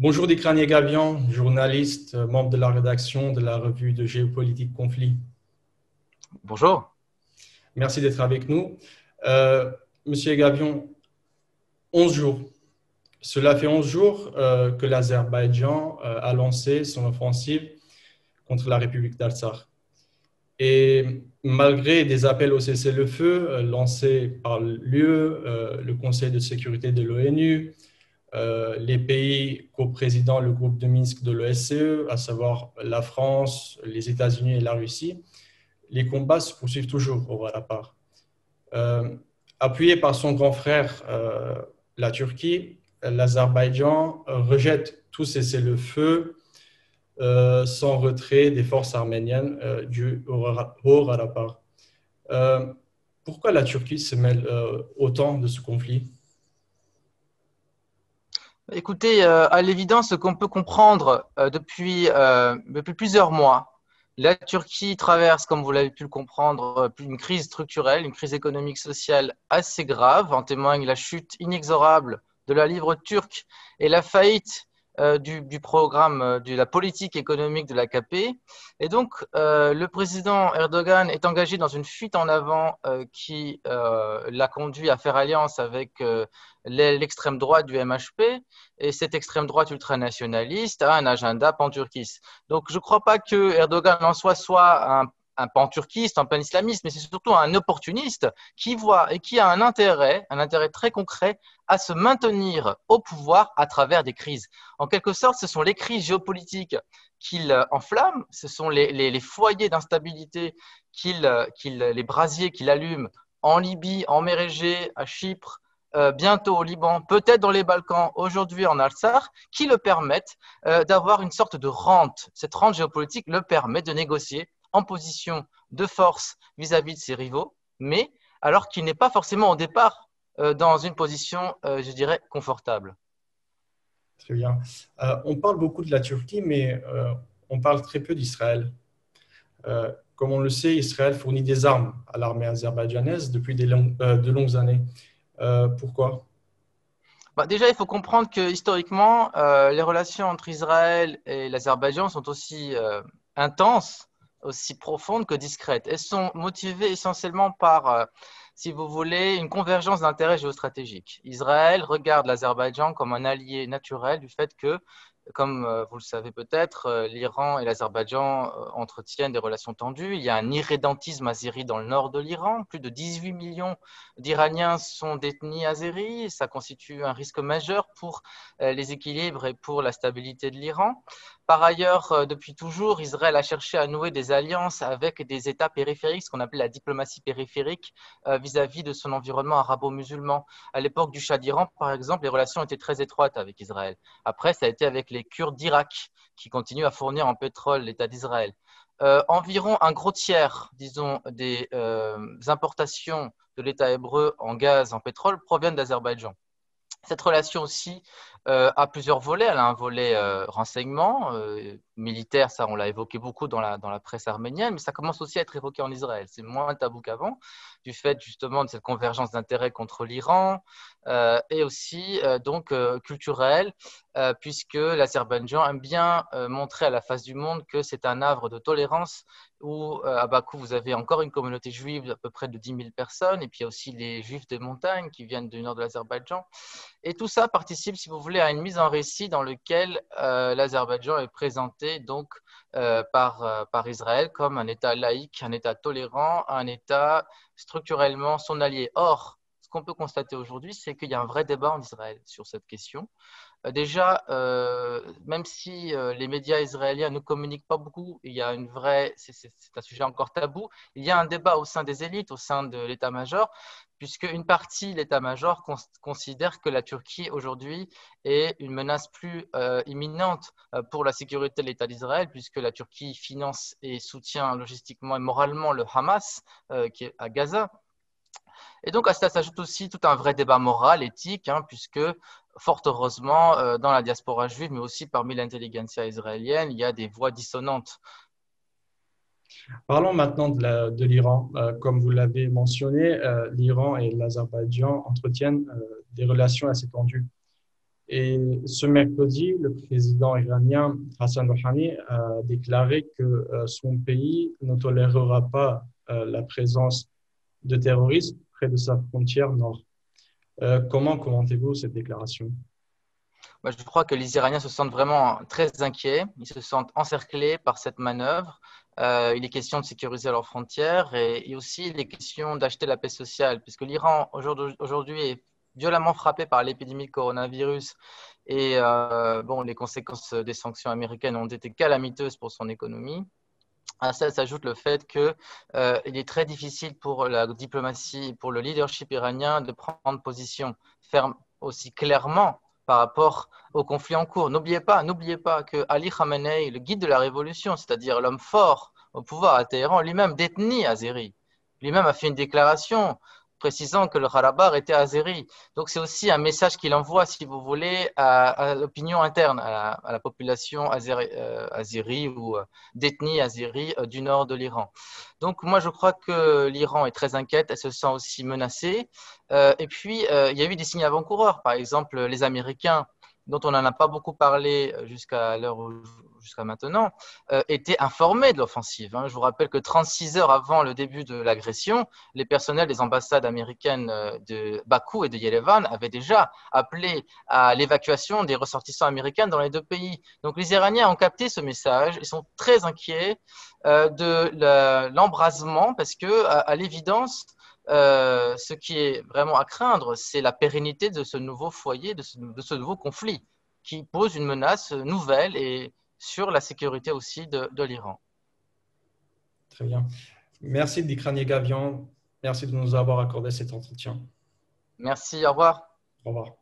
Bonjour Dikrani Gavian, journaliste, membre de la rédaction de la revue de géopolitique Conflit. Bonjour. Merci d'être avec nous. Euh, Monsieur Gavian, 11 jours. Cela fait 11 jours que l'Azerbaïdjan a lancé son offensive contre la République d'Artsakh. Et malgré des appels au cessez-le-feu lancés par l'UE, le Conseil de sécurité de l'ONU, les pays coprésidents le groupe de Minsk de l'OSCE, à savoir la France, les États-Unis et la Russie, les combats se poursuivent toujours au Raqqa. Appuyé par son grand frère, la Turquie, l'Azerbaïdjan rejette tout cessez-le-feu sans retrait des forces arméniennes du Haut-Karabakh. Pourquoi la Turquie se mêle autant de ce conflit? Écoutez, à l'évidence, ce qu'on peut comprendre depuis plusieurs mois, la Turquie traverse, comme vous l'avez pu le comprendre, une crise structurelle, une crise économique sociale assez grave. En témoigne la chute inexorable de la livre turque et la faillite du programme de la politique économique de l'AKP. Et donc, le président Erdogan est engagé dans une fuite en avant qui l'a conduit à faire alliance avec l'extrême droite du MHP. Et cette extrême droite ultranationaliste a un agenda pan-turquiste. Donc, je ne crois pas que Erdogan en soit un pan-turquiste, un pan-islamiste, mais c'est surtout un opportuniste qui voit et qui a un intérêt très concret à se maintenir au pouvoir à travers des crises. En quelque sorte, ce sont les crises géopolitiques qu'il enflamme, ce sont les foyers d'instabilité les brasiers qu'il allume en Libye, en mer Égée, à Chypre, bientôt au Liban, peut-être dans les Balkans, aujourd'hui en Artsakh, qui le permettent d'avoir une sorte de rente. Cette rente géopolitique le permet de négocier en position de force vis-à-vis de ses rivaux, mais alors qu'il n'est pas forcément au départ dans une position, je dirais, confortable. Très bien. On parle beaucoup de la Turquie, mais on parle très peu d'Israël. Comme on le sait, Israël fournit des armes à l'armée azerbaïdjanaise depuis de longues années. Pourquoi? Bah, déjà, il faut comprendre que historiquement, les relations entre Israël et l'Azerbaïdjan sont aussi intenses, aussi profondes que discrètes. Elles sont motivées essentiellement par, si vous voulez, une convergence d'intérêts géostratégiques. Israël regarde l'Azerbaïdjan comme un allié naturel du fait que, comme vous le savez peut-être, l'Iran et l'Azerbaïdjan entretiennent des relations tendues. Il y a un irrédentisme azéri dans le nord de l'Iran. Plus de 18 millions d'Iraniens sont d'ethnie azérie. Ça constitue un risque majeur pour les équilibres et pour la stabilité de l'Iran. Par ailleurs, depuis toujours, Israël a cherché à nouer des alliances avec des États périphériques, ce qu'on appelle la diplomatie périphérique, vis-à-vis de son environnement arabo-musulman. À l'époque du Shah d'Iran, par exemple, les relations étaient très étroites avec Israël. Après, ça a été avec les Kurdes d'Irak, qui continuent à fournir en pétrole l'État d'Israël. Environ un gros tiers, disons, des importations de l'État hébreu en gaz, en pétrole, proviennent d'Azerbaïdjan. Cette relation aussi a plusieurs volets. Elle a un volet renseignement militaire, ça on l'a évoqué beaucoup dans la presse arménienne, mais ça commence aussi à être évoqué en Israël. C'est moins tabou qu'avant, du fait justement de cette convergence d'intérêts contre l'Iran et aussi donc culturelle, puisque l'Azerbaïdjan aime bien montrer à la face du monde que c'est un havre de tolérance où à Bakou, vous avez encore une communauté juive d'à peu près de 10 000 personnes, et puis il y a aussi les juifs des montagnes qui viennent du nord de l'Azerbaïdjan. Et tout ça participe, si vous voulez, à une mise en récit dans lequel l'Azerbaïdjan est présenté donc par Israël comme un État laïque, un État tolérant, un État structurellement son allié. Or, ce qu'on peut constater aujourd'hui, c'est qu'il y a un vrai débat en Israël sur cette question. Déjà, même si les médias israéliens ne communiquent pas beaucoup, il y a c'est un sujet encore tabou, il y a un débat au sein des élites, au sein de l'état-major, puisque une partie de l'état-major considère que la Turquie aujourd'hui est une menace plus imminente pour la sécurité de l'État d'Israël, puisque la Turquie finance et soutient logistiquement et moralement le Hamas qui est à Gaza. Et donc à cela s'ajoute aussi tout un vrai débat moral, éthique, puisque fort heureusement, dans la diaspora juive, mais aussi parmi l'intelligentsia israélienne, il y a des voix dissonantes. Parlons maintenant de l'Iran. Comme vous l'avez mentionné, l'Iran et l'Azerbaïdjan entretiennent des relations assez tendues. Et ce mercredi, le président iranien Hassan Rouhani a déclaré que son pays ne tolérera pas la présence de terroristes près de sa frontière nord. Comment commentez-vous cette déclaration? Moi, je crois que les Iraniens se sentent vraiment très inquiets. Ils se sentent encerclés par cette manœuvre. Il est question de sécuriser leurs frontières et aussi il est question d'acheter la paix sociale, puisque l'Iran aujourd'hui est violemment frappé par l'épidémie de coronavirus et bon, les conséquences des sanctions américaines ont été calamiteuses pour son économie. À ça s'ajoute le fait qu'il est très difficile pour la diplomatie, pour le leadership iranien de prendre position ferme aussi clairement par rapport au conflit en cours. N'oubliez pas que Ali Khamenei, le guide de la révolution, c'est-à-dire l'homme fort au pouvoir à Téhéran, lui-même d'ethnie azérie, lui-même a fait une déclaration précisant que le Karabakh était azéri. Donc c'est aussi un message qu'il envoie, si vous voulez, à l'opinion interne, à la population azérie ou d'ethnie azérie du nord de l'Iran. Donc moi je crois que l'Iran est très inquiète, elle se sent aussi menacée. Et puis il y a eu des signes avant-coureurs, par exemple les Américains dont on n'en a pas beaucoup parlé jusqu'à maintenant, étaient informés de l'offensive. Je vous rappelle que 36 heures avant le début de l'agression, les personnels des ambassades américaines de Bakou et de Yerevan avaient déjà appelé à l'évacuation des ressortissants américains dans les deux pays. Donc les Iraniens ont capté ce message, ils sont très inquiets de l'embrasement parce que, à l'évidence, ce qui est vraiment à craindre, c'est la pérennité de ce nouveau foyer, de ce nouveau conflit, qui pose une menace nouvelle et sur la sécurité aussi de l'Iran. Très bien. Merci Dikrani Gavian. Merci de nous avoir accordé cet entretien. Merci, au revoir. Au revoir.